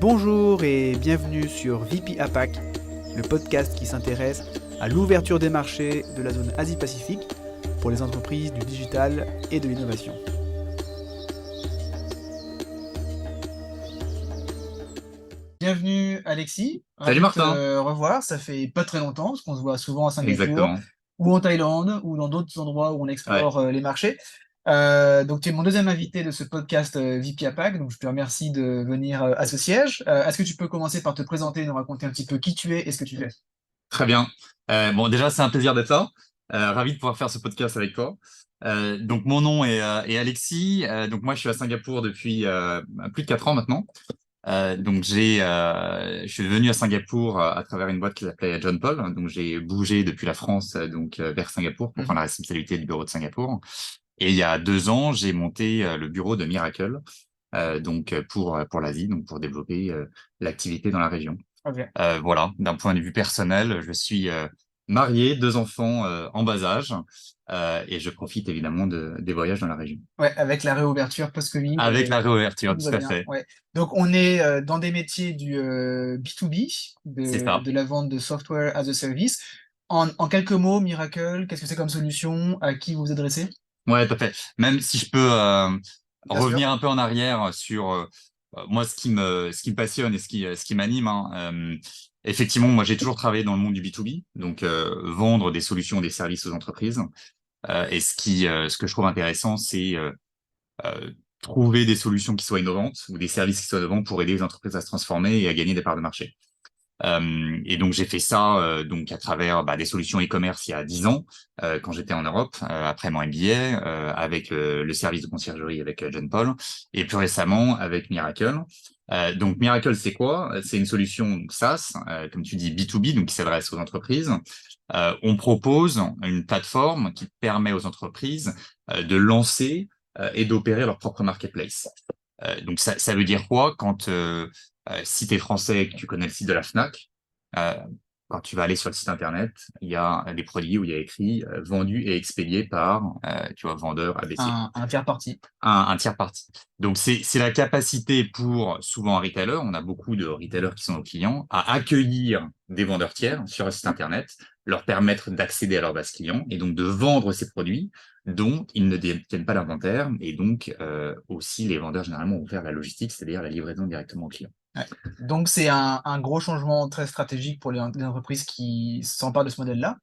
Bonjour et bienvenue sur VP APAC, le podcast qui s'intéresse à l'ouverture des marchés de la zone Asie-Pacifique pour les entreprises du digital et de l'innovation. Bienvenue Alexis, Salut ravi de Martin. te revoir, ça fait pas très longtemps parce qu'on se voit souvent à Singapour Exactement. ou en Thaïlande ou dans d'autres endroits où on Ouais, explore les marchés. Donc tu es mon deuxième invité de ce podcast VP APAC, donc je te remercie de venir à ce siège. Est-ce que tu peux commencer par te présenter, nous raconter un petit peu qui tu es et ce que tu fais? très bien. Bon, déjà, c'est un plaisir d'être là. Ravi de pouvoir faire ce podcast avec toi. Donc, mon nom est Alexis. Donc, moi, je suis à Singapour depuis plus de 4 ans maintenant. Je suis venu à Singapour à travers une boîte qui s'appelait John Paul. Donc, j'ai bougé depuis la France vers Singapour pour prendre Mhm. la responsabilité du bureau de Singapour. Et il y a 2 ans, j'ai monté le bureau de Miracle, pour l'Asie, donc pour développer l'activité dans la région. Ok. Voilà, d'un point de vue personnel, je suis marié, 2 enfants en bas âge, et je profite évidemment des voyages dans la région. Ouais, avec la réouverture post-Covid, Avec la réouverture, tout va tout à bien. fait. Ouais. Donc on est dans des métiers du B2B, C'est ça. de la vente de software as a service. En quelques mots, Miracle, qu'est-ce que c'est comme solution? À qui vous vous adressez? Ouais, tout à fait. Même si je peux Bien sûr. revenir un peu en arrière sur moi, ce qui me passionne et ce qui m'anime, hein. Effectivement, moi, j'ai toujours travaillé dans le monde du B2B, donc vendre des solutions, des services aux entreprises. Et ce que je trouve intéressant, c'est euh, trouver des solutions qui soient innovantes ou des services qui soient innovants pour aider les entreprises à se transformer et à gagner des parts de marché. Et donc j'ai fait ça donc à travers des solutions e-commerce il y a 10 ans quand j'étais en Europe après mon MBA avec le service de conciergerie avec John Paul et plus récemment avec Miracle. Donc Miracle c'est quoi? C'est une solution SaaS comme tu dis B2B donc qui s'adresse aux entreprises. On propose une plateforme qui permet aux entreprises de lancer et d'opérer leur propre marketplace. Donc ça veut dire quoi quand si tu es français et que tu connais le site de la Fnac, euh, quand tu vas aller sur le site internet, il y a des produits où il y a écrit vendu et expédié par vendeur ABC, Un tiers parti. un tiers parti. Donc c'est la capacité pour souvent un retailer, on a beaucoup de retailers qui sont nos clients, à accueillir des vendeurs tiers sur un site internet, leur permettre d'accéder à leur base client et donc de vendre ces produits dont ils ne détiennent pas l'inventaire et donc aussi les vendeurs généralement vont faire la logistique, c'est-à-dire la livraison directement au client. Ouais. Donc c'est un gros changement très stratégique pour les entreprises qui s'emparent de ce modèle-là. Ça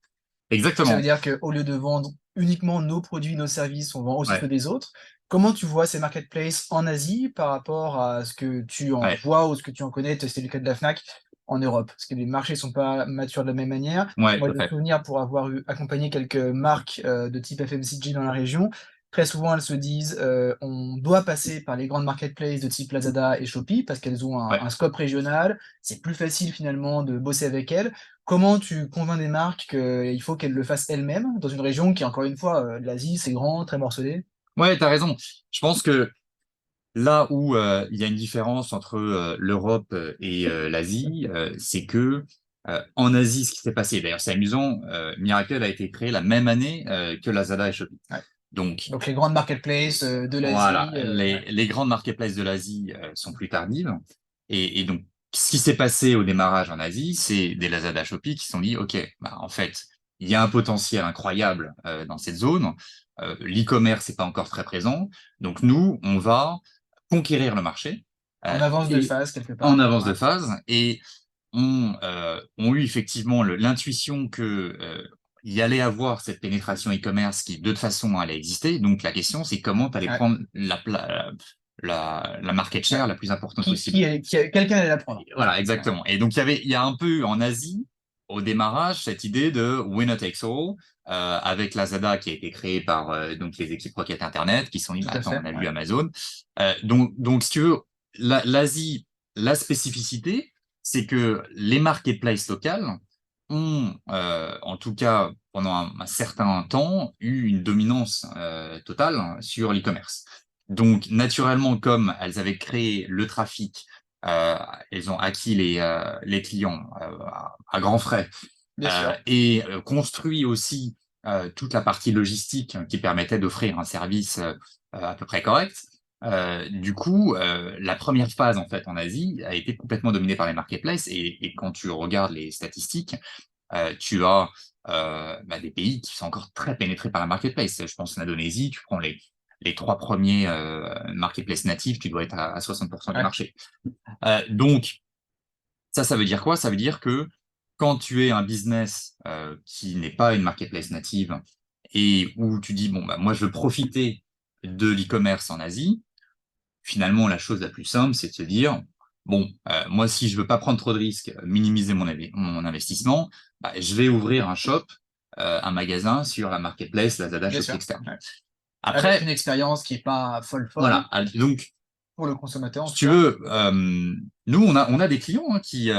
veut Exactement. dire qu'au lieu de vendre uniquement nos produits, nos services, on vend aussi Ouais, ceux des autres. Comment tu vois ces marketplaces en Asie par rapport à ce que tu en ouais, vois ou ce que tu en connais, c'était le cas de la Fnac en Europe? Parce que les marchés sont pas matures de la même manière. ouais, Moi, tout à j'ai le fait. souvenir pour avoir accompagné quelques marques de type FMCG dans la région. Très souvent, elles se disent on doit passer par les grandes marketplaces de type Lazada et Shopee parce qu'elles ont Ouais. un scope régional. C'est plus facile finalement de bosser avec elles. Comment tu convaincs des marques qu'il faut qu'elles le fassent elles-mêmes dans une région qui, encore une fois, l'Asie, c'est grand, très morcelé? Ouais, t'as raison. Je pense que là où il y a une différence entre l'Europe et l'Asie, c'est que en Asie, ce qui s'est passé, d'ailleurs c'est amusant, Miracle a été créé la même année que Lazada et Shopee. Ouais. Donc Donc les grandes marketplaces de voilà, l'Asie, ouais. les grandes marketplaces de l'Asie sont plus tardives. Et donc, ce qui s'est passé au démarrage en Asie, c'est des Lazada Shopee qui se sont dit, OK, en fait, il y a un potentiel incroyable dans cette zone. L'e-commerce n'est pas encore très présent. Donc, nous, on va conquérir le marché En euh, avance de et phase quelque en part. avance Ouais. de phase. Et ont eu effectivement l'intuition que il y allait avoir cette pénétration e-commerce qui de toute façon allait exister. Donc la question c'est comment tu allais Ouais. prendre la market Ouais. share la plus importante possible. Quelqu'un allait la prendre. Voilà, Ouais. exactement. Et donc il y a un peu en Asie au démarrage cette idée de winner takes all avec Lazada qui a été créé par donc les équipes Rocket Internet qui se sont dit Tout bah, à attends fait. on a Ouais. vu Amazon. Donc si tu veux l'Asie la spécificité c'est que les marketplaces locales ont en tout cas pendant un certain temps eu une dominance totale sur l'e-commerce. Donc naturellement comme elles avaient créé le trafic euh, elles ont acquis les clients à grands frais Bien sûr. et construit aussi toute la partie logistique qui permettait d'offrir un service à peu près correct. Du coup, la première phase en fait en Asie a été complètement dominée par les marketplaces et quand tu regardes les statistiques, tu as des pays qui sont encore très pénétrés par la marketplace. Je pense en Indonésie, tu prends les 3 premiers marketplaces natifs, tu dois être à 60% du Ouais. marché. Donc ça veut dire quoi? Ça veut dire que quand tu es un business qui n'est pas une marketplace native et où tu dis bon bah moi je veux profiter de l'e-commerce en Asie, finalement, la chose la plus simple, c'est de se dire, bon, moi, si je veux pas prendre trop de risques, minimiser mon investissement, bah, je vais ouvrir un shop, un magasin sur la marketplace, Lazada, Bien Shopee, sûr. etc. Ouais. Avec une Après, expérience qui est pas folle voilà. Donc, pour le consommateur en si tout tu cas. veux, nous, on a des clients hein, qui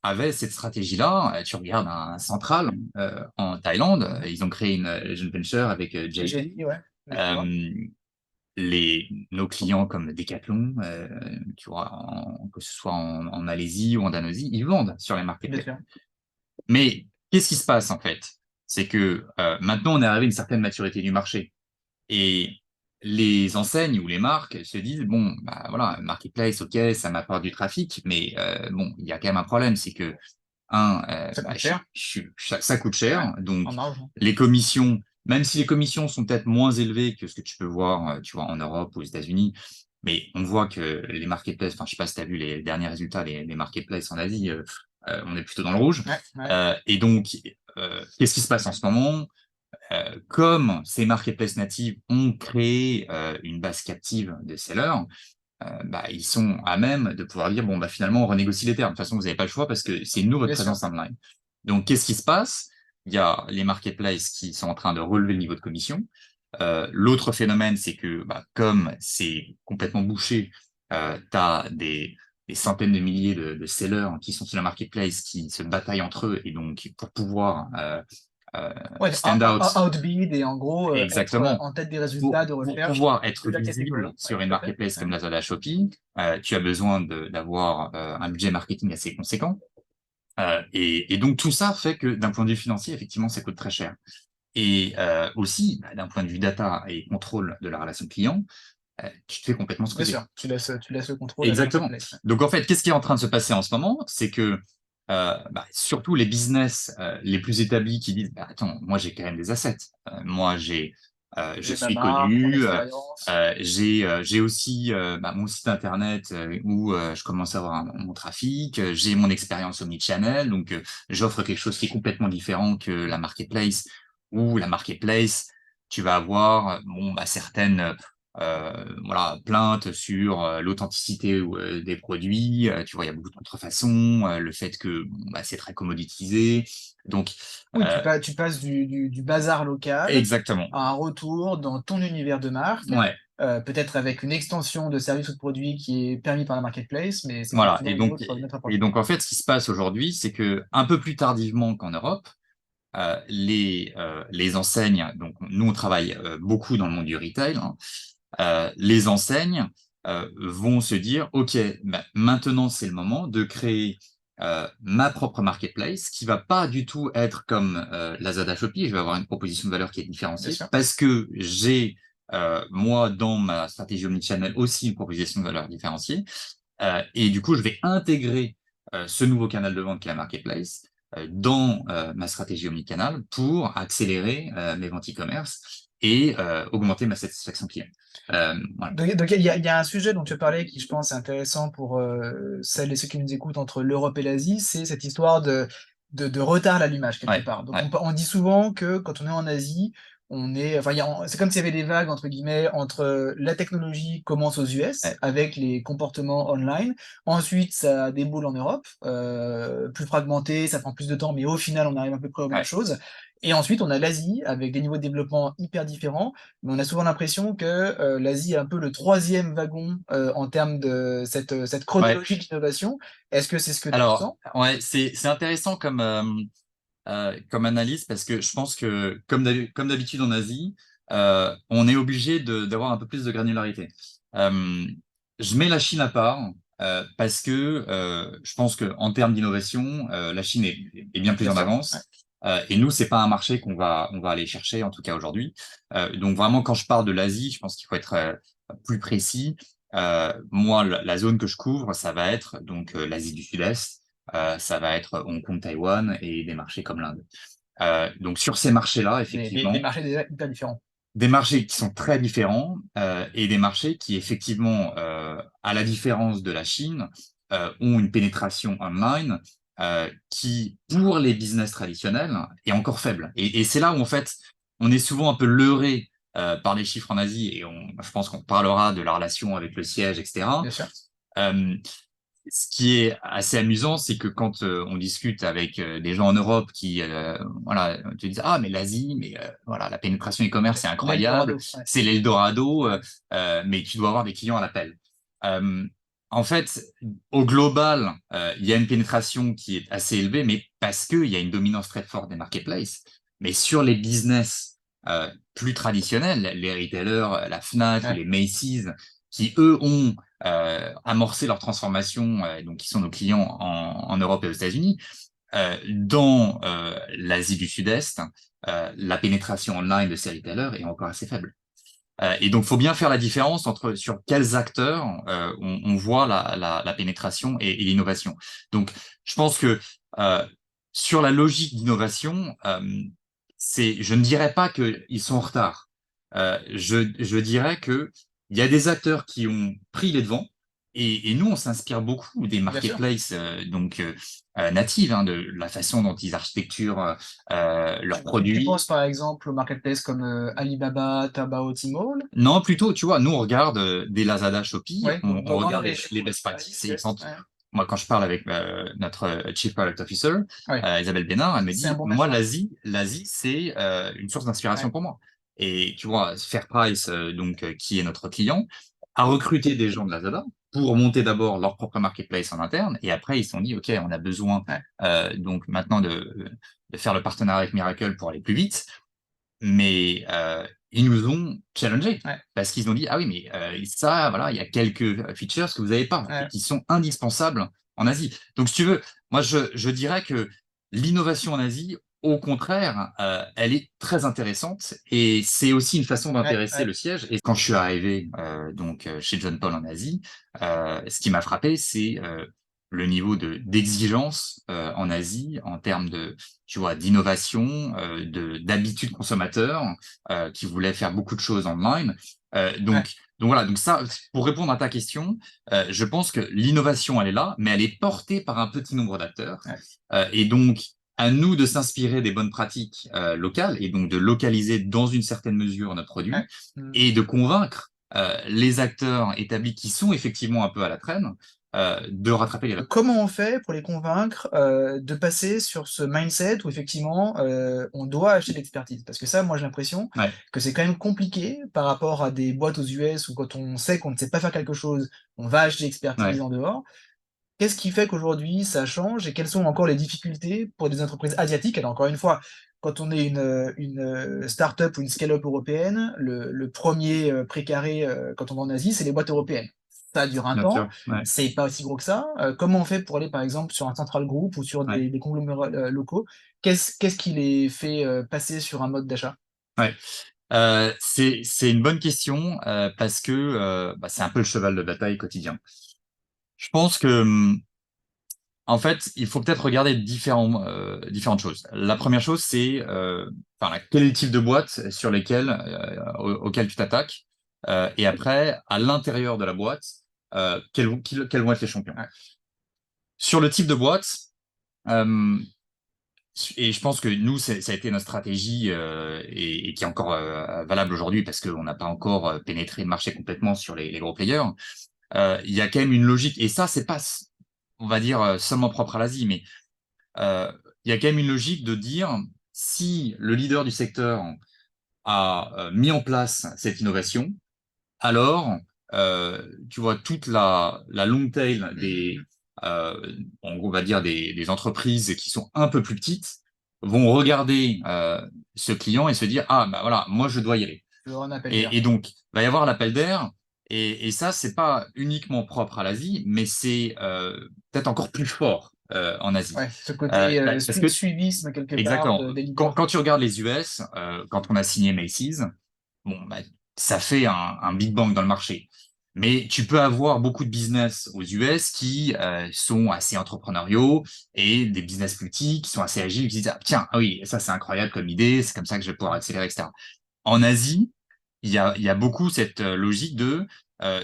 avaient cette stratégie-là. Tu regardes un Central en Thaïlande, ils ont créé une joint venture avec J'ai JD. dit, ouais, effectivement. Nos clients comme Decathlon, tu vois, que ce soit en Malaisie ou en Indonésie, ils vendent sur les Bien marketplaces. sûr. Mais qu'est-ce qui se passe en fait? C'est que maintenant on est arrivé à une certaine maturité du marché et les enseignes ou les marques se disent bon bah voilà marketplace ok ça m'apporte du trafic mais bon il y a quand même un problème c'est que Ça coûte cher. ça coûte Ouais. cher, donc En marge. les commissions, même si les commissions sont peut-être moins élevées que ce que tu peux voir, tu vois, en Europe ou aux États-Unis, mais on voit que les marketplaces, enfin, je sais pas si tu as vu les derniers résultats, les marketplaces en Asie, on est plutôt dans le rouge. Ouais, ouais. Et donc, qu'est-ce qui se passe en ce moment? Comme ces marketplaces natives ont créé une base captive de sellers, ils sont à même de pouvoir dire bon bah finalement on renégocie les termes. De toute façon, vous n'avez pas le choix parce que c'est nous votre Bien sûr. présence online. Donc qu'est-ce qui se passe? Il y a les marketplaces qui sont en train de relever le niveau de commission. L'autre phénomène, c'est que comme c'est complètement bouché, tu as des centaines de milliers de sellers qui sont sur la marketplace qui se bataillent entre eux et donc pour pouvoir euh, Ouais, stand out outbid et en gros être exactement en tête des résultats pour, de pour recherche pouvoir de être la visible catégorie. Ouais, sur une tout à fait. marketplace Ouais. comme Lazada Shopping, tu as besoin d'avoir un budget marketing assez conséquent. Et donc tout ça fait que d'un point de vue financier, effectivement, ça coûte très cher. Et aussi, d'un point de vue data et contrôle de la relation client, tu te fais complètement Bien squeezer. sûr, tu laisses le contrôle à la Exactement. marketplace. Ouais. Donc en fait, qu'est-ce qui est en train de se passer en ce moment? C'est que surtout les business les plus établis qui disent attends, moi j'ai quand même des assets. Moi je J'ai ma suis marque, mon connu, expérience. j'ai aussi mon site internet où je commence à avoir mon trafic, j'ai mon expérience omnichannel, donc j'offre quelque chose qui est complètement différent que la marketplace. Ou la marketplace, tu vas avoir certaines voilà, plainte sur l'authenticité des produits. Tu vois, il y a beaucoup de contrefaçons, le fait que c'est très commoditisé. Donc, Oui, euh, tu passes du bazar local exactement. à un retour dans ton univers de marque, Ouais, peut-être avec une extension de service ou de produit qui est permis par la marketplace, mais c'est voilà. effectivement une autre approche. Et donc, en fait, ce qui se passe aujourd'hui, c'est que un peu plus tardivement qu'en Europe, les enseignes, donc nous, on travaille beaucoup dans le monde du retail, hein, les enseignes vont se dire, OK, maintenant c'est le moment de créer ma propre marketplace qui va pas du tout être comme Lazada Shopee. Je vais avoir une proposition de valeur qui est Bien différenciée sûr. parce que j'ai, moi, dans ma stratégie omnichannel aussi une proposition de valeur différenciée. Et du coup, je vais intégrer ce nouveau canal de vente qui est la marketplace dans ma stratégie omnicanal pour accélérer mes ventes e-commerce et augmenter ma satisfaction client. Voilà. Donc, il y a un sujet dont tu as parlé qui, je pense, est intéressant pour celles et ceux qui nous écoutent entre l'Europe et l'Asie, c'est cette histoire de retard à l'allumage, quelque Ouais, part. Donc, ouais, on dit souvent que quand on est en Asie, enfin, c'est comme s'il y avait des vagues, entre guillemets, entre la technologie commence aux US ouais, avec les comportements online, ensuite ça déboule en Europe, plus fragmenté, ça prend plus de temps, mais au final, on arrive à peu près aux mêmes ouais. choses. Et ensuite, on a l'Asie avec des niveaux de développement hyper différents, mais on a souvent l'impression que l'Asie est un peu le troisième wagon en termes de cette Ouais. chronologie d'innovation. Est-ce que c'est ce que tu Alors, ressens? ouais, c'est intéressant comme analyse parce que je pense que comme d'habitude en Asie, on est obligé d'avoir un peu plus de granularité. Euh, je mets la Chine à part parce que je pense que en termes d'innovation, la Chine est bien plus Bien en sûr. Ouais. avance. Et nous, c'est pas un marché on va aller chercher, en tout cas aujourd'hui. Donc vraiment, quand je parle de l'Asie, je pense qu'il faut être plus précis. Moi, la zone que je couvre, ça va être donc l'Asie du Sud-Est, ça va être Hong Kong, Taïwan et des marchés comme l'Inde. Donc sur ces marchés-là, Des effectivement, marchés déjà hyper différents. des marchés qui sont très différents et des marchés qui, effectivement, à la différence de la Chine, ont une pénétration online qui, pour les business traditionnels, est encore faible. Et c'est là où, en fait, on est souvent un peu leurré par les chiffres en Asie, et je pense qu'on parlera de la relation avec le siège, etc. Bien sûr. Euh, Ce qui est assez amusant, c'est que quand on discute avec des gens en Europe qui voilà, te disent ah mais l'Asie, mais voilà, la pénétration e-commerce c'est incroyable, L'Eldorado. Ouais. c'est l'Eldorado, Ouais. mais tu dois avoir des clients à l'appel. Euh, En fait, au global, il y a une pénétration qui est assez élevée, mais parce qu'il y a une dominance très forte des marketplaces. Mais sur les business plus traditionnels, les retailers, la Fnac ou Ouais. les Macy's, qui eux ont amorcé leur transformation, donc qui sont nos clients en Europe et aux États-Unis, dans l'Asie du Sud-Est, la pénétration online de ces retailers est encore assez faible. Et donc, il faut bien faire la différence entre sur quels acteurs on voit la pénétration et l'innovation. Donc, je pense que sur la logique d'innovation, je ne dirais pas qu'ils sont en retard. Je dirais que il y a des acteurs qui ont pris les devants. Et nous, on s'inspire beaucoup des Bien sûr. marketplaces natives, hein, de la façon dont ils architecturent leurs Tu produits. penses par exemple aux marketplaces comme Alibaba, Taobao, Tmall? Non, plutôt, tu vois, nous, on regarde des Lazada, Shopee, Ouais, on dans regarde les best practices. Et moi, quand je parle avec notre Chief Product Officer, ouais. Isabelle Bénard, elle me C'est un dit, bon moi, match. l'Asie, c'est une source d'inspiration Ouais. pour moi. Et tu vois, Fairprice, qui est notre client, a recruté des gens de Lazada pour monter d'abord leur propre marketplace en interne. Et après, ils se sont dit, OK, on a besoin Ouais. donc maintenant de faire le partenariat avec Miracle pour aller plus vite. Mais ils nous ont challengé Ouais. parce qu'ils ont dit ah oui mais ça voilà il y a quelques features que vous n'avez pas et Ouais. qui sont indispensables en Asie. Donc si tu veux, moi je dirais que l'innovation en Asie, au contraire, elle est très intéressante et c'est aussi une façon Ouais. d'intéresser Ouais. le siège. Et quand je suis arrivé donc chez John Paul en Asie, ce qui m'a frappé c'est le niveau d'exigence en Asie en termes de tu vois, d'innovation, d'habitude consommateur, qui voulait faire beaucoup de choses online. Ouais. Donc voilà, donc ça, pour répondre à ta question, je pense que l'innovation, elle est là, mais elle est portée par un petit nombre d'acteurs. Ouais. Et donc, à nous de s'inspirer des bonnes pratiques locales et donc de localiser dans une certaine mesure notre produit Ouais. Mm. et de convaincre les acteurs établis qui sont effectivement un peu à la traîne de rattraper les... Comment on fait pour les convaincre, de passer sur ce mindset où effectivement, on doit acheter de l'expertise? Parce que ça, moi, j'ai l'impression Ouais, que c'est quand même compliqué par rapport à des boîtes aux US où quand on sait qu'on ne sait pas faire quelque chose, on va acheter l'expertise ouais, en dehors. Qu'est-ce qui fait qu'aujourd'hui ça change et quelles sont encore les difficultés pour des entreprises asiatiques? Alors encore une fois, quand on est une start-up ou une scale-up européenne, le 1er, précaré, quand on va en Asie, c'est les boîtes européennes. Ça dure un bien temps, sûr, ouais, c'est pas aussi gros que ça. Comment on fait pour aller par exemple sur un central group ou sur ouais. des conglomérats, locaux? Qu'est-ce qui les fait, passer sur un mode d'achat? Ouais. C'est une bonne question parce que bah, c'est un peu le cheval de bataille quotidien. Je pense que en fait, il faut peut-être regarder différentes choses. La première chose, c'est enfin, quel est le type de boîte sur lesquelles auquel tu t'attaques, et après, à l'intérieur de la boîte, quels vont être les champions. Ouais, Sur le type de boîte, euh, et je pense que nous, ça a été notre stratégie et qui est encore valable aujourd'hui parce qu'on n'a pas encore pénétré le marché complètement sur les gros players. Il y a quand même une logique, et ça, c'est pas, on va dire, seulement propre à l'Asie, mais il y a quand même une logique de dire si le leader du secteur a mis en place cette innovation, alors, tu vois, toute la long tail en gros, on va dire des entreprises qui sont un peu plus petites vont regarder ce client et se dire, ah, bah voilà, moi, je dois y aller. il y aura un appel d'air. Et donc, il va y avoir l'appel d'air. Et ça, c'est pas uniquement propre à l'Asie, mais c'est peut-être encore plus fort en Asie. Ouais, ce côté Parce que suivisme quelque part exactement, des quand, leaders. quand tu regardes les US, quand on a signé Macy's, bon, bah, ça fait un Big Bang dans le marché. Mais tu peux avoir beaucoup de business aux US qui sont assez entrepreneuriaux et des business plus petits qui sont assez agiles, qui disent, ah, tiens, ah oui, ça c'est incroyable comme idée, c'est comme ça que je vais pouvoir accélérer, etc. En Asie, il y a beaucoup cette logique de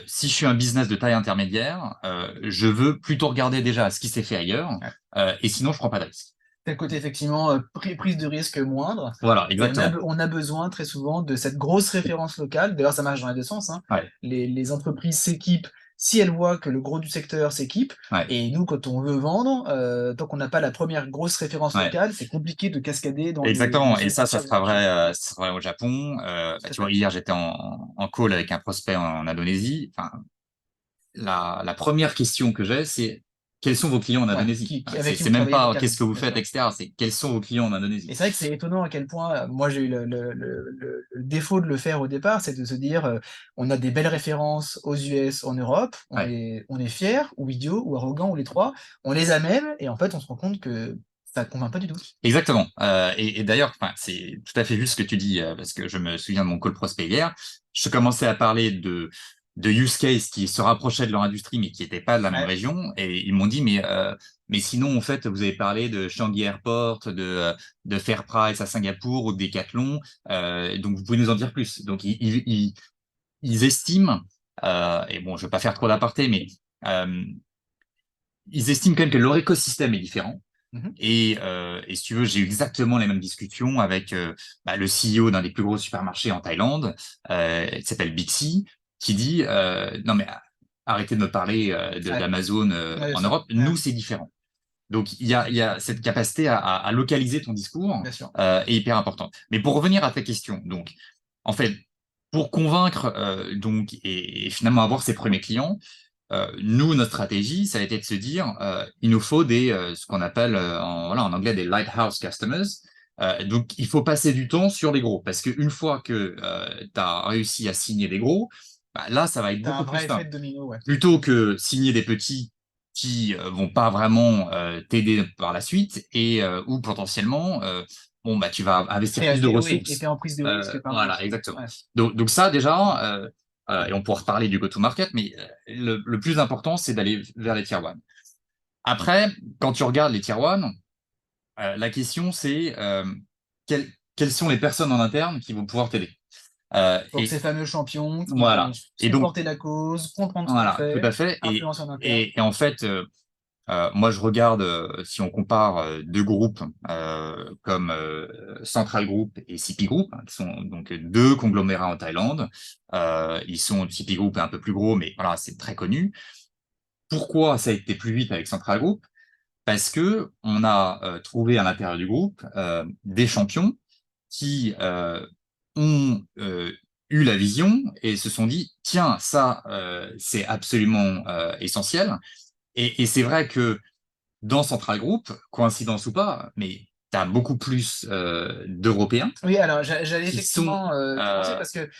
si je suis un business de taille intermédiaire, je veux plutôt regarder déjà ce qui s'est fait ailleurs, Ouais. et sinon je prends pas de risque. C'est le côté effectivement prise de risque moindre. Voilà, Et exactement. on a besoin très souvent de cette grosse référence locale. D'ailleurs, ça marche dans les deux sens, hein. Ouais, Les entreprises s'équipent si elles voient que le gros du secteur s'équipe. ouais, Et nous, quand on veut vendre, tant qu'on n'a pas la première grosse référence ouais. locale, c'est compliqué de cascader dans le Exactement. Et second ça tiers du sera marché. vrai, ça sera vrai au Japon. Tout à Tu vois, fait. hier j'étais en call avec un prospect en Indonésie. Enfin, la première question que j'ai, c'est quels sont vos clients en Ouais, Indonésie? avec qui C'est vous même travaillez pas qu'est-ce localement, que vous bien faites, sûr. etc. C'est quels sont vos clients en Et Indonésie? c'est vrai que c'est étonnant à quel point, moi j'ai eu le défaut de le faire au départ, c'est de se dire, on a des belles références aux US, en Europe, Ouais. on est fiers ou idiots ou arrogants ou les 3, on les amène et en fait on se rend compte que ça convainc pas du tout. Exactement. Et d'ailleurs, enfin, c'est tout à fait juste ce que tu dis, parce que je me souviens de mon call prospect hier. Je commençais à parler de use case qui se rapprochaient de leur industrie, mais qui n'étaient pas de la même Ouais, région. Et ils m'ont dit, mais sinon, en fait, vous avez parlé de Changi Airport, de Fairprice à Singapour ou de Decathlon. Donc, vous pouvez nous en dire plus. Donc, ils estiment, et bon, je vais pas faire trop d'aparté, mais euh, ils estiment quand même que leur écosystème est différent. mmh. Et si tu veux, j'ai eu exactement les mêmes discussions avec le CEO d'un des plus gros supermarchés en Thaïlande, qui s'appelle Bixi, qui dit non mais arrêtez de me parler Ouais, d'Amazon ouais, bien en sûr. Europe, Ouais, nous c'est différent. Donc il y a cette capacité à localiser ton discours bien sûr. est hyper importante. Mais pour revenir à ta question, donc en fait pour convaincre donc et finalement avoir ses premiers clients, nous, notre stratégie, ça a été de se dire, il nous faut ce qu'on appelle en anglais des lighthouse customers. Donc, il faut passer du temps sur les gros, parce qu'une fois que tu as réussi à signer des gros, bah, là, ça va être Tu as un beaucoup plus vrai effet simple. de domino, ouais. Plutôt que signer des petits qui vont pas vraiment t'aider par la suite et ou potentiellement, bon, bah, tu vas investir plus de Oui, et tu ressources. es en prise de risque par moment. Voilà, exactement. Ouais. Donc ça, déjà, et on pourra reparler du go-to-market, mais le plus important, c'est d'aller vers les tier 1. Après, quand tu regardes les tier 1, la question, c'est quelles sont les personnes en interne qui vont pouvoir t'aider. Donc Et ces fameux champions qui vont voilà. Et donc, supporter la cause, comprendre ce qu'on voilà, tout fait, à fait. influencer en interne. Et en fait, moi, je regarde, si on compare deux groupes comme Central Group et CP Group, hein, qui sont donc deux conglomérats en Thaïlande. Ils sont CP Group est un peu plus gros, mais voilà, c'est très connu. Pourquoi ça a été plus vite avec Central Group? Parce que on a trouvé à l'intérieur du groupe des champions qui ont eu la vision et se sont dit, tiens, ça, c'est absolument essentiel. Et c'est vrai que dans Central Group, coïncidence ou pas, mais tu as beaucoup plus d'Européens Oui, alors j'allais qui sont... effectivement, y penser parce que,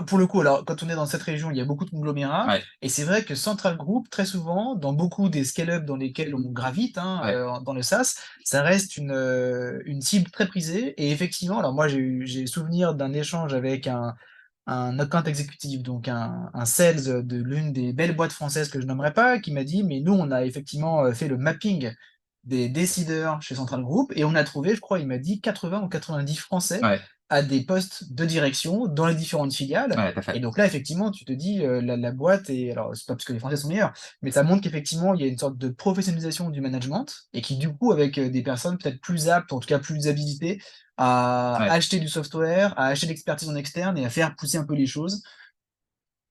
pour le coup, alors quand on est dans cette région, il y a beaucoup de conglomérats ouais, et c'est vrai que Central Group, très souvent, dans beaucoup des scale-up dans lesquels on gravite, hein, ouais, dans le SaaS, ça reste une cible très prisée et effectivement, alors moi j'ai souvenir d'un échange avec un account exécutif, donc un sales de l'une des belles boîtes françaises que je nommerai pas, qui m'a dit: «Mais nous, on a effectivement, fait le mapping des décideurs chez Central Group et on a trouvé, je crois, il m'a dit 80 ou 90 Français ouais, à des postes de direction dans les différentes filiales». ouais, tout à Et fait. donc là, effectivement, tu te dis, la boîte est alors c'est pas parce que les Français sont meilleurs, mais ça montre qu'effectivement, il y a une sorte de professionnalisation du management et qui, du coup, avec, des personnes peut-être plus aptes, en tout cas plus habilitées à Ouais. acheter du software, à acheter de l'expertise en externe et à faire pousser un peu les choses.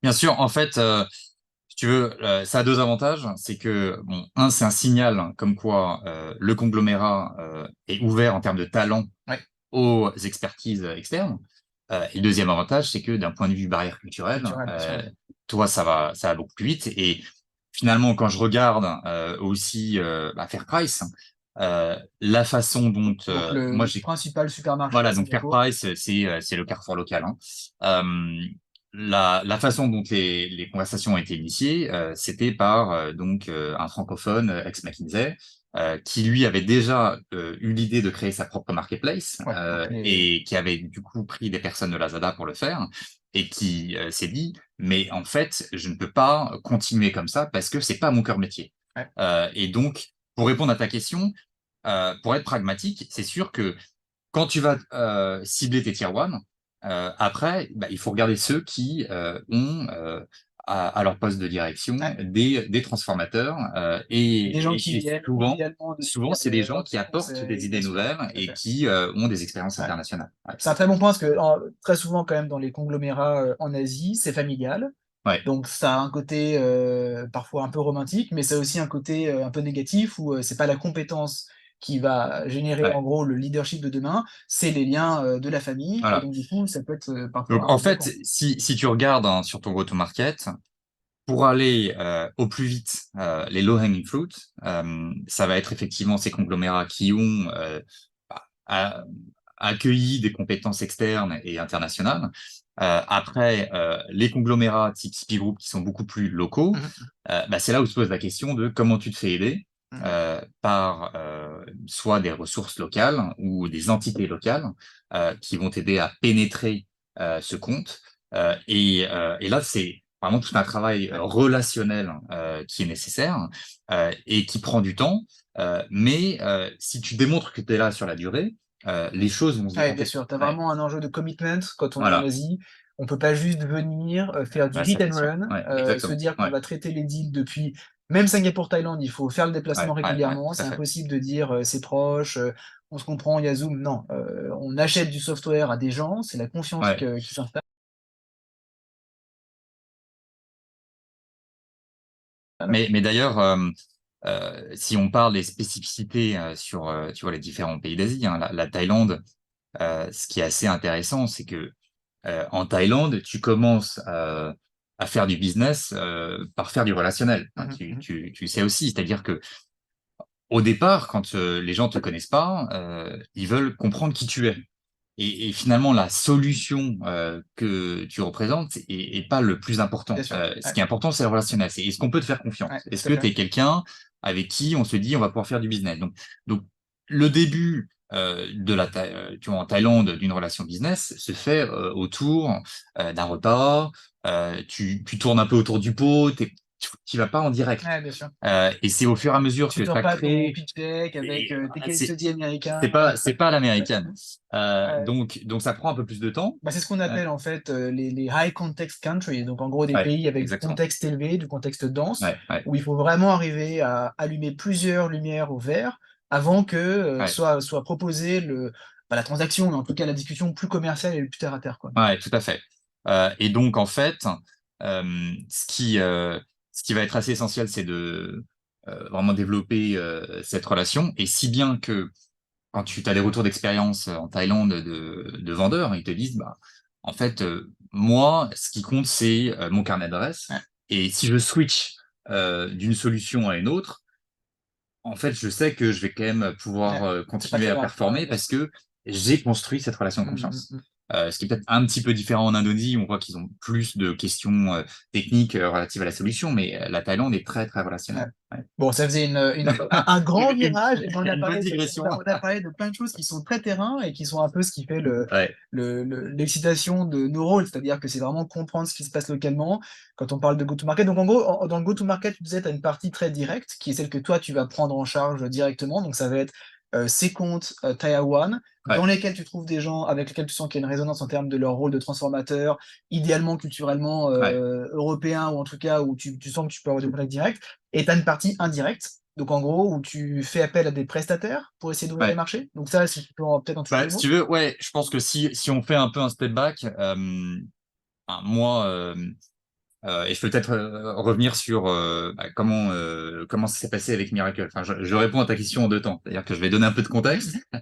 Bien sûr, en fait, si tu veux, ça a deux avantages. C'est que, bon, un, c'est un signal hein, comme quoi le conglomérat est ouvert en termes de talent Ouais, aux expertises externes. Et le deuxième avantage, c'est que d'un point de vue barrière culturelle, culturel, bien sûr. toi, ça va beaucoup plus vite. Et finalement, quand je regarde aussi Fairprice, la façon dont Donc moi le j'ai principal supermarché à voilà, donc Singapour. Fairprice, c'est le Carrefour local. Hein. La façon dont les conversations ont été initiées, c'était par un francophone ex-McKinsey qui lui avait déjà eu l'idée de créer sa propre marketplace Ouais, et qui avait du coup pris des personnes de Lazada pour le faire et qui s'est dit mais en fait je ne peux pas continuer comme ça parce que c'est pas mon cœur métier. ouais. Et donc pour répondre à ta question, pour être pragmatique, c'est sûr que quand tu vas cibler tes tier 1, après, bah, il faut regarder ceux qui ont à leur poste de direction Ouais. des transformateurs Des gens qui et viennent souvent, idéalement de souvent c'est des gens l'extérieur, qui des apportent des conseils, bien idées sûr, nouvelles tout à et fait. qui ont des expériences Ouais. internationales. Ouais, C'est un très bon point parce que très souvent quand même dans les conglomérats en Asie, c'est familial. ouais, Donc ça a un côté parfois un peu romantique, mais ça a aussi un côté un peu négatif où c'est pas la compétence qui va générer en ouais. gros le leadership de demain, c'est les liens de la famille. Et Voilà. donc du coup, ça peut être parfois Donc un en peu fait, bloquant. si tu regardes sur ton go-to-market, pour aller au plus vite, les low-hanging fruits, ça va être effectivement ces conglomérats qui ont a- accueilli des compétences externes et internationales. Après, les conglomérats type SPI Group qui sont beaucoup plus locaux, Mmh. bah, c'est là où se pose la question de comment tu te fais aider Mmh. par soit des ressources locales ou des entités locales qui vont t'aider à pénétrer ce compte. Et là, c'est vraiment tout un travail Ouais. relationnel qui est nécessaire et qui prend du temps. Mais si tu démontres que tu es là sur la durée, les choses vont se Ouais, bien décanter. sûr, tu as Ouais, vraiment un enjeu de commitment quand on est en voilà. Asie. On peut pas juste venir, faire du Ouais, hit ça c'est and sûr. run, Ouais, se exactement. dire qu'on Ouais, va traiter les deals depuis même Singapour, Thaïlande, il faut faire le déplacement ouais, régulièrement. tout à C'est fait. impossible de dire, c'est proche, on se comprend, il y a Zoom. Non, on achète du software à des gens, c'est la confiance Ouais. que qui s'installe. Mais d'ailleurs, si on parle des spécificités sur, tu vois, les différents pays d'Asie, hein, la Thaïlande, ce qui est assez intéressant, c'est que en Thaïlande, tu commences à faire du business par faire du relationnel. Hein, Mmh mh. tu le sais aussi, c'est-à-dire que au départ, quand les gens te connaissent pas, ils veulent comprendre qui tu es. Et finalement, la solution que tu représentes est pas le plus important. Bien sûr, Ce ouais, qui est important, c'est le relationnel. C'est est-ce qu'on peut te faire ouais, confiance? Est-ce tout à que tu fait. es quelqu'un avec qui on se dit on va pouvoir faire du business? Donc le début tu vois, en Thaïlande d'une relation business se fait autour d'un repas. Tu tournes un peu autour du pot. Tu vas pas en direct. Ouais, bien sûr. Et c'est au fur et à mesure Tu que sors ça pas ton crée pitch deck avec, et tes voilà, case studies américains. c'est pas à l'américaine. Ouais. Donc ça prend un peu plus de temps. Bah, c'est ce qu'on Ouais, appelle en fait, les high context countries, donc en gros des ouais, pays avec du exactement. contexte élevé, du contexte dense, Ouais, ouais, où il faut vraiment arriver à allumer plusieurs lumières au vert avant que, ouais, soit proposé pas la transaction, mais en tout cas la discussion plus commerciale et le plus terre à terre, quoi. ouais, tout à fait. Et donc en fait, ce qui va être assez essentiel, c'est de vraiment développer cette relation. Et si bien que quand tu as des retours d'expérience en Thaïlande de vendeurs, ils te disent, bah, en fait, moi, ce qui compte, c'est mon carnet d'adresses. Ouais, Et si je switch d'une solution à une autre, en fait, je sais que je vais quand même ouais, pouvoir c'est pas continuer très à grave. Ouais, ouais, performer bien parce sûr. que j'ai construit cette relation de Mmh mh, confiance. mmh. Ce qui est peut-être un petit peu différent en Indonésie, où on voit qu'ils ont plus de questions techniques relatives à la solution, mais la Thaïlande est très, très Ouais. relationnelle. Ouais. Bon, ça faisait un grand virage et Une bonne digression. on a parlé de plein de choses qui sont très terrain et qui sont un peu ce qui fait Ouais, l'excitation de nos rôles. C'est-à-dire que c'est vraiment comprendre ce qui se passe localement quand on parle de go-to-market. Donc en gros, dans le go-to-market, tu disais, tu as une partie très directe qui est celle que toi, tu vas prendre en charge directement. Donc ça va être ces comptes Tier 1 ouais, dans lesquels tu trouves des gens avec lesquels tu sens qu'il y a une résonance en termes de leur rôle de transformateur, idéalement culturellement ouais, européen ou en tout cas où tu sens que tu peux avoir des contacts directs. Et tu as une partie indirecte, donc en gros, où tu fais appel à des prestataires pour essayer d'ouvrir les ouais. marchés. Donc ça, si tu peux peut-être en toucher Bah, 2 si mots? tu veux, ouais, je pense que si on fait un peu un step back, enfin, moi, et je peux peut-être revenir sur bah, comment ça s'est passé avec Miracle. Enfin, je réponds à ta question en deux temps. C'est-à-dire que je vais donner un peu de Mmh contexte mh.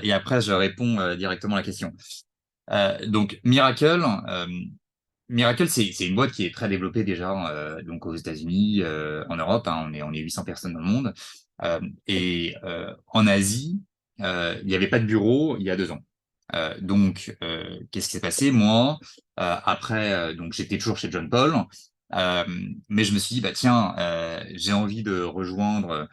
et après je réponds directement à la question. Donc Miracle, c'est une boîte qui est très développée déjà donc aux États-Unis, en Europe. Hein, on est 800 personnes dans le monde et en Asie, il n'y avait pas de bureau il y a 2 ans. Donc qu'est-ce qui s'est passé? Moi, après, donc j'étais toujours chez John Paul. Mais je me suis dit, bah tiens, j'ai envie de rejoindre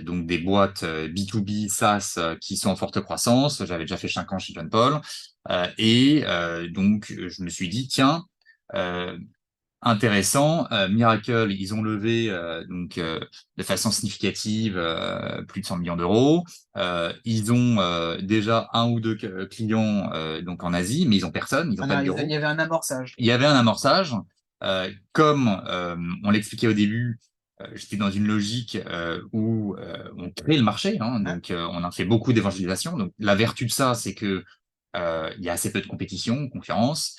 donc des boîtes B2B, SaaS qui sont en forte croissance. J'avais déjà fait 5 ans chez John Paul. Donc, je me suis dit, tiens, euh, intéressant. Miracle, ils ont levé de façon significative plus de 100 millions d'euros. Ils ont déjà un ou deux clients donc en Asie, mais ils ont personne, ils n'ont pas de Il bureau. y avait un amorçage. Il y avait un amorçage. Comme on l'expliquait au début, j'étais dans une logique où on crée le marché, hein, donc on a fait beaucoup d'évangélisation. Donc la vertu de ça, c'est que il y a assez peu de compétition, concurrence,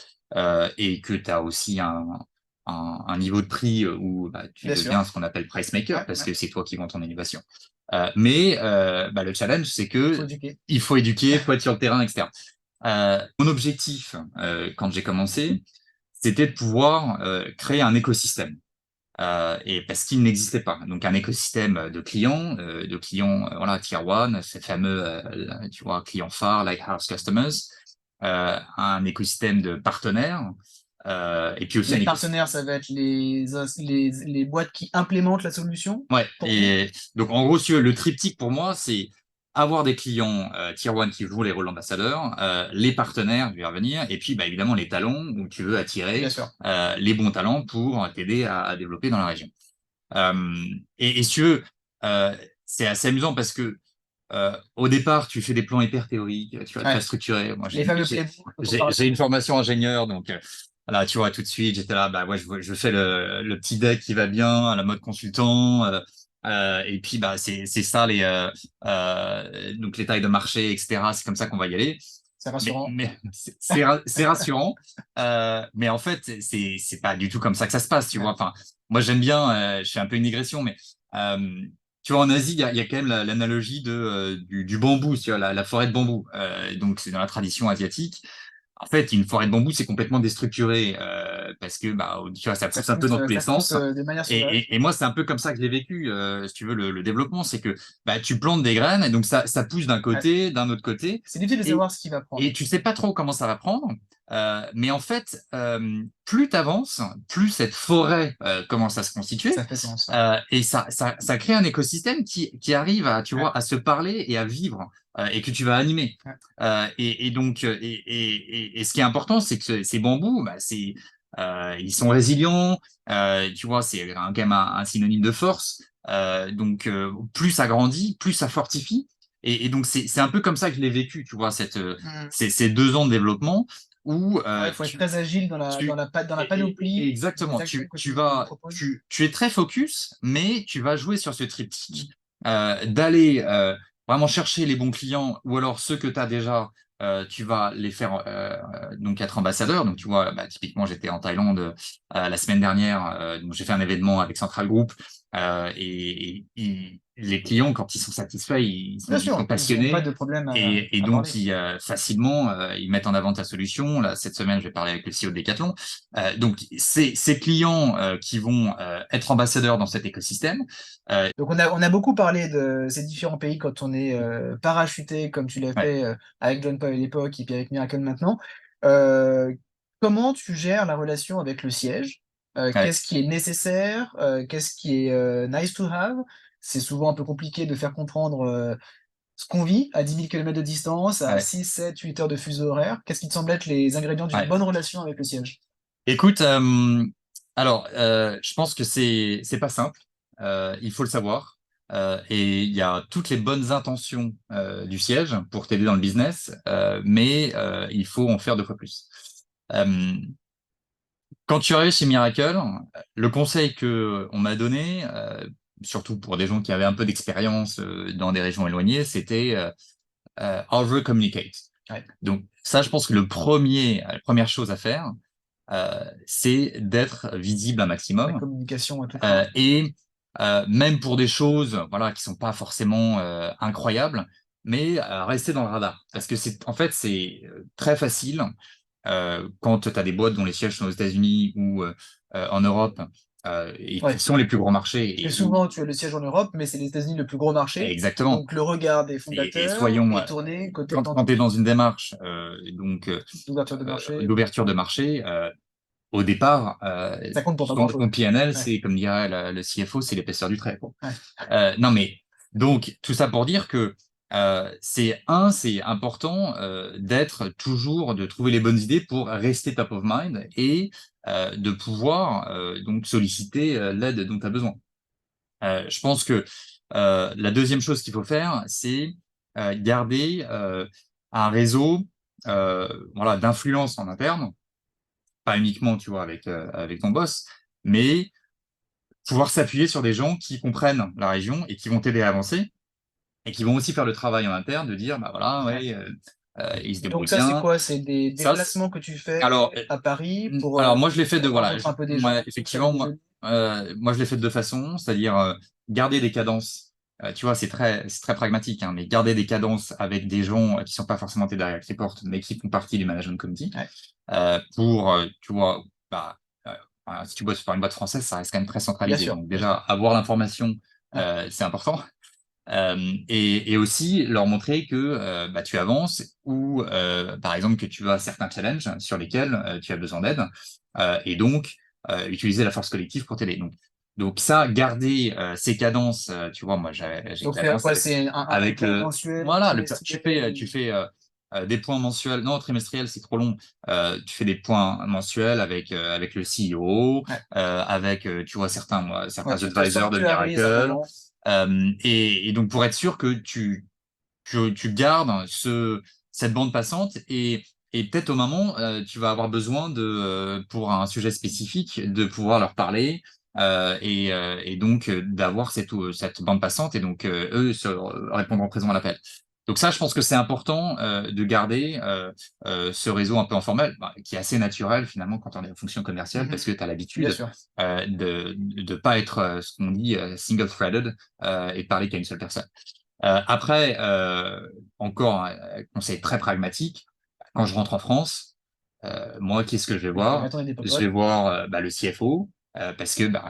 et que tu as aussi un niveau de prix où bah, tu Bien sûr. deviens ce qu'on appelle price maker, Ouais, parce ouais. que c'est toi qui vends ton innovation. Mais le challenge, c'est Il faut que éduquer. il faut éduquer, il faut être sur le terrain, etc. Mon objectif, quand j'ai commencé, c'était de pouvoir créer un écosystème. Et parce qu'il n'existait pas. Donc un écosystème de clients voilà, tier one, ces fameux, tu vois, clients phares, lighthouse customers, un écosystème de partenaires, et puis aussi un Les écosystème. partenaires, ça va être les boîtes qui implémentent la solution Ouais. pour vous. Et donc en gros, si tu veux, le triptyque pour moi, c'est avoir des clients tier one qui jouent les rôles d'ambassadeurs, les partenaires, je vais y revenir, et puis bah, évidemment les talents où tu veux attirer Bien sûr. les bons talents pour t'aider à développer dans la région. Et si tu veux, c'est assez amusant parce que au départ, tu fais des plans hyper théoriques, tu vois, Ouais. très structurés. Moi, Les fameux playbooks dont on parle. j'ai une formation ingénieur, donc voilà, tu vois, tout de suite, j'étais là, bah ouais, je fais le petit deck qui va bien, à la mode consultant, et puis bah c'est ça donc les tailles de marché, etc. C'est comme ça qu'on va y aller. C'est rassurant. Mais c'est rassurant. Mais en fait, c'est pas du tout comme ça que ça se passe, tu Ouais. vois. Enfin, moi j'aime bien, je fais un peu une digression, mais tu vois, en Asie, il y a quand même l'analogie du bambou, tu vois, la forêt de bambou. Donc c'est dans la tradition asiatique. En fait, une forêt de bambou, c'est complètement déstructuré parce que bah, tu vois, ça pousse un peu dans tous les Ça pousse sens. de manière sauvage. Et moi, c'est un peu comme ça que je l'ai vécu, si tu veux, le développement, c'est que bah, tu plantes des graines et donc ça pousse d'un Ouais. côté, d'un autre côté, C'est difficile de et, savoir ce qu'il va prendre. et tu sais pas trop comment ça va prendre. Mais en fait, plus tu avances, plus cette forêt commence à se constituer. Ça fait sens. Et ça crée un écosystème qui arrive à, tu Ouais. vois, à se parler et à vivre et que tu vas animer. Ouais. Et ce qui est important, c'est que ces bambous, bah, ils sont résilients. Tu vois, c'est quand même un synonyme de force. Plus ça grandit, plus ça fortifie. Et donc, c'est un peu comme ça que je l'ai vécu, tu vois, Mm. ces 2 ans de développement où Ouais, il faut être très agile dans la panoplie exactement, des actions que tu proposes. tu es très focus, mais tu vas jouer sur ce triptyque d'aller vraiment chercher les bons clients ou alors ceux que tu as déjà, tu vas les faire donc être ambassadeurs. Donc, tu vois, bah, typiquement, j'étais en Thaïlande la semaine dernière, donc j'ai fait un événement avec Central Group les clients, quand ils sont satisfaits, Bien ils sont sûr, ils n'auront pas passionnés. de problème Et à donc, parler. facilement, ils mettent en avant ta solution. Là, cette semaine, je vais parler avec le CEO de Decathlon. Donc, ces clients qui vont être ambassadeurs dans cet écosystème. Donc on a beaucoup parlé de ces différents pays quand on est parachuté, comme tu l'as Ouais, fait avec John Paul à l'époque et puis avec Miracle maintenant. Euh, Comment tu gères la relation avec le siège? ouais, Qu'est-ce qui est nécessaire? Qu'est-ce qui est nice to have? C'est souvent un peu compliqué de faire comprendre ce qu'on vit à 10 000 km de distance, à ouais, 6, 7, 8 heures de fuseau horaire. Qu'est-ce qui te semble être les ingrédients d'une ouais. bonne relation avec le siège? Écoute, alors, je pense que c'est pas simple. Il faut le savoir. Et il y a toutes les bonnes intentions du siège pour t'aider dans le business, mais il faut en faire 2 fois plus. Euh, Quand tu arrives chez Miracle, le conseil que on m'a donné, surtout pour des gens qui avaient un peu d'expérience dans des régions éloignées, c'était over-communicate. Ouais. Donc ça, je pense que la première chose à faire, c'est d'être visible un La maximum. communication à tout craint. Et même pour des choses voilà, qui sont pas forcément incroyables, mais rester dans le radar. Parce que en fait, c'est très facile quand tu as des boîtes dont les sièges sont aux États-Unis ou en Europe et Ouais. qui sont les plus gros marchés. Parce que souvent, tu as le siège en Europe, mais c'est les États-Unis le plus gros marché. Exactement. Donc, le regard des Et fondateurs soyons, est tourné côté quand tu es dans une démarche d'ouverture de marché. d'ouverture de marché, au départ, Ça compte pour pas ton grand-chose. PNL, Ouais. c'est comme dirait le CFO, c'est l'épaisseur du trait, quoi. Ouais. Non, mais donc tout ça pour dire que c'est important de trouver les bonnes idées pour rester top of mind et de pouvoir donc solliciter l'aide dont tu as besoin. Je pense que la deuxième chose qu'il faut faire, c'est garder un réseau voilà, d'influence en interne, pas uniquement, tu vois, avec ton boss, mais pouvoir s'appuyer sur des gens qui comprennent la région et qui vont t'aider à avancer et qui vont aussi faire le travail en interne de dire, bah voilà, Ouais. ouais, il se Donc débrouille ça, c'est bien. quoi? C'est des Ça, déplacements que tu fais alors, à Paris pour, alors moi je l'ai fait de voilà, rencontrer un peu des gens, moi faire des effectivement déjeuners? moi je l'ai fait de deux façons, c'est-à-dire garder des cadences. Tu vois, c'est très pragmatique, hein, mais garder des cadences avec des gens qui sont pas forcément tes direct reports, mais qui font partie du management committee, Ouais. pour tu vois, bah, voilà, si tu bosses sur une boîte française, ça reste quand même très Bien centralisé. sûr, Donc bien déjà sûr. avoir l'information, Ouais. c'est important. Et aussi leur montrer que bah, tu avances ou par exemple que tu as certains challenges sur lesquels tu as besoin d'aide et donc utiliser la force collective pour t'aider. Donc ça, garder ces cadences, tu vois, moi j'ai Donc faire cadence quoi? C'est un avec point le mensuel, voilà tu trimestriel fais ou des points mensuels, non trimestriel c'est trop long. Tu fais des points mensuels avec le CEO, ouais. avec tu vois Ouais, certains tu te advisors de sanctuarises un Miracle. moment. Et donc pour être sûr que tu gardes cette bande passante et peut-être au moment, tu vas avoir besoin pour un sujet spécifique, de pouvoir leur parler et donc d'avoir cette bande passante et donc eux répondront présent à l'appel. Donc ça, je pense que c'est important de garder ce réseau un peu informel, bah, qui est assez naturel finalement quand on est en fonction commerciale, parce Mmh. que tu as Bien l'habitude sûr. de pas être ce qu'on dit single-threaded et de parler qu'à une seule personne. Après, encore un conseil très pragmatique, quand je rentre en France, moi, qu'est-ce que je vais Le premier voir? temps, il est des Je popotes. vais voir bah, le CFO, parce que bah,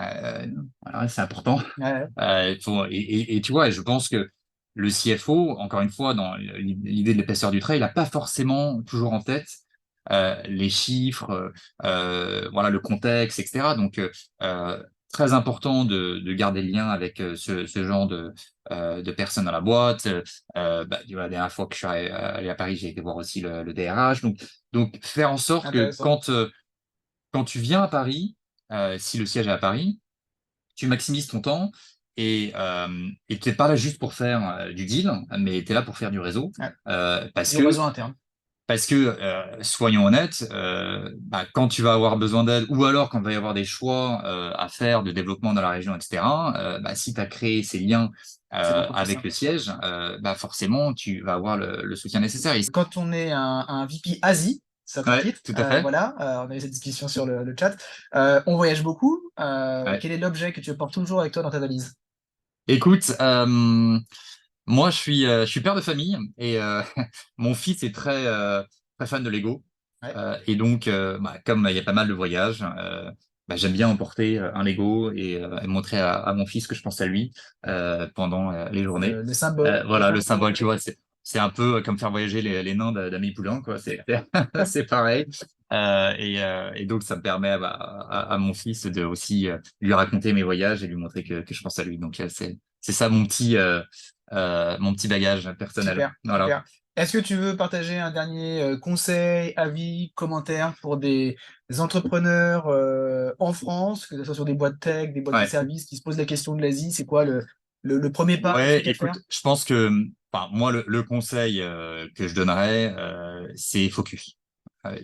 voilà, c'est important. Ouais, ouais. Et tu vois, je pense que le CFO, encore une fois, dans l'idée de l'épaisseur du trait, il n'a pas forcément toujours en tête les chiffres, voilà, le contexte, etc. Donc, très important de garder le lien avec ce genre de personnes dans la boîte. Bah, tu vois, la dernière fois que je suis allé à Paris, j'ai été voir aussi le DRH. Donc, faire en sorte que Intéressant. quand tu viens à Paris, si le siège est à Paris, tu maximises ton temps et tu n'es pas là juste pour faire du deal, mais tu es là pour faire du réseau. Ouais. Parce Du que réseau interne. soyons honnêtes, bah, quand tu vas avoir besoin d'aide ou alors quand il va y avoir des choix à faire de développement dans la région, etc., bah, si tu as créé ces liens C'est beaucoup plus avec simple. le siège, bah, forcément, tu vas avoir le soutien nécessaire. Quand on est un VP Asie, c'est notre Ouais, titre, tout à fait. voilà, on a eu cette discussion sur le chat. On voyage beaucoup. Ouais. Quel est l'objet que tu portes toujours avec toi dans ta valise? Écoute, moi, je suis père de famille et mon fils est très fan de Lego. Ouais, Et donc, bah, comme il y a pas mal de voyages, bah, j'aime bien emporter un Lego et montrer à mon fils que je pense à lui pendant les journées. le symbole, le Voilà, le symbole. symbole, tu vois, c'est un peu comme faire voyager les nains d'Amélie Poulain, quoi. C'est pareil. Et donc, ça me permet à mon fils de aussi lui raconter mes voyages et lui montrer que je pense à lui. Donc, c'est ça mon petit bagage personnel. Super, Voilà. super. Est-ce que tu veux partager un dernier, conseil, avis, commentaire pour des entrepreneurs, en France, que ce soit sur des boîtes tech, des boîtes de Ouais. services qui se posent la question de l'Asie? C'est quoi le 1er pas, le Ouais, truc à faire? écoute, je pense que, enfin, moi, le conseil que je donnerais, c'est focus.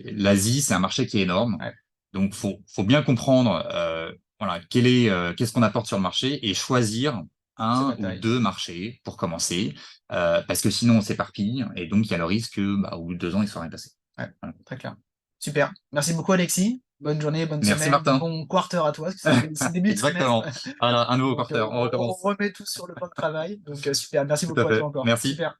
L'Asie, c'est un marché qui est énorme, Ouais, donc faut bien comprendre, voilà, qu'est-ce qu'on apporte sur le marché et choisir sa un ou bataille. deux marchés pour commencer, parce que sinon on s'éparpille et donc il y a le risque que, bah, au bout de 2 ans, il ne soit rien passé. Ouais, Voilà. très clair. Super. Merci beaucoup Alexis. Bonne journée, bonne Merci semaine, Martin. bon quarter à toi, parce que c'est le début du trimestre. Exactement. Un nouveau Donc, quarter, on on recommence. remet tout sur le plan de travail. Donc, super. Merci Tout à beaucoup à fait. toi encore. Merci. Super.